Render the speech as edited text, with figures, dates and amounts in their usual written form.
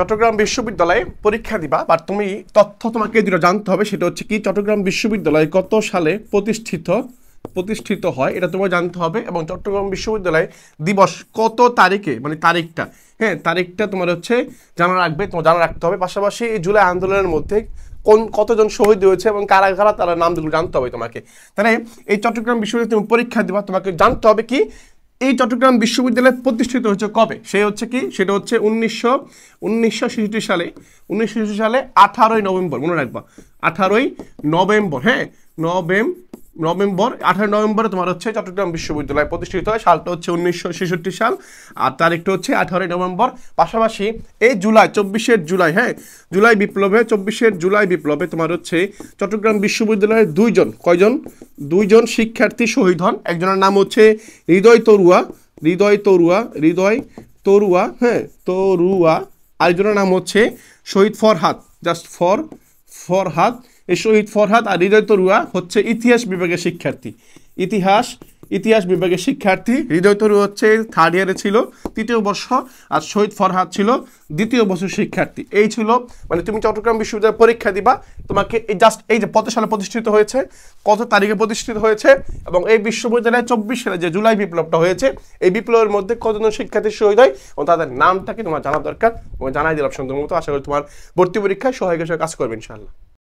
চট্টগ্রাম বিশ্ববিদ্যালয়ে পরীক্ষা দিবা, বাট তুমি তথ্য তোমাকে যেটা জানতে হবে সেটা হচ্ছে কি চট্টগ্রাম বিশ্ববিদ্যালয় কত সালে প্রতিষ্ঠিত হয় এটা তোমার জানতে হবে, এবং চট্টগ্রাম বিশ্ববিদ্যালয় দিবস কত তারিখে, মানে তারিখটা, হ্যাঁ তারিখটা তোমার হচ্ছে জানা রাখতে হবে। পাশাপাশি এই জুলাই আন্দোলনের মধ্যে কতজন শহীদ হয়েছে এবং কারা কারা তারা নামগুলো জানতে হবে তোমাকে। তাহলে এই চট্টগ্রাম বিশ্ববিদ্যালয়ে তুমি পরীক্ষা দিবা, তোমাকে জানতে হবে কি এই চট্টগ্রাম বিশ্ববিদ্যালয় প্রতিষ্ঠিত হচ্ছে কবে। সেটা হচ্ছে 1966 সালে 18ই নভেম্বর, মনে রাখবা 18ই নভেম্বর, হ্যাঁ নভেম্বর 18 নভেম্বরে তোমার হচ্ছে চট্টগ্রাম বিশ্ববিদ্যালয় প্রতিষ্ঠিত হয়। সালটা হচ্ছে 1966 সাল, আর তারিখটা হচ্ছে 18 নভেম্বর। পাশাপাশি এই 24 জুলাই, হ্যাঁ জুলাই বিপ্লবে তোমার হচ্ছে চট্টগ্রাম বিশ্ববিদ্যালয়ের দুইজন শিক্ষার্থী শহীদ হন। একজনের নাম হচ্ছে হৃদয় তরুয়া, হ্যাঁ তরুয়া। আরেকজনের নাম হচ্ছে শহীদ ফরহাদ, জাস্ট ফরহাদ। এই শহীদ ফরহাদ আর হৃদয় তরুয়া হচ্ছে ইতিহাস বিভাগের শিক্ষার্থী। হৃদয় তরুয়া হচ্ছে 3rd ইয়ারে ছিল, 3য় বর্ষ, আর শহীদ ফরহাদ ছিল 2য় বর্ষের শিক্ষার্থী। এই ছিল, মানে তুমি চট্টগ্রাম বিশ্ববিদ্যালয়ে পরীক্ষা দিবা, তোমাকে এই যে কত সালে প্রতিষ্ঠিত হয়েছে, কত তারিখে প্রতিষ্ঠিত হয়েছে, এবং এই বিশ্ববিদ্যালয়ে 24 সালে যে জুলাই বিপ্লবটা হয়েছে এই বিপ্লবের মধ্যে কতজন শিক্ষার্থী শহীদ হয় এবং তাদের নামটাকে তোমার জানা দরকার। জানাই দিলাম সুন্দর মতো। আশা করি তোমার ভর্তি পরীক্ষায় সহায়ক হিসেবে কাজ করবে ইনশাআল্লাহ।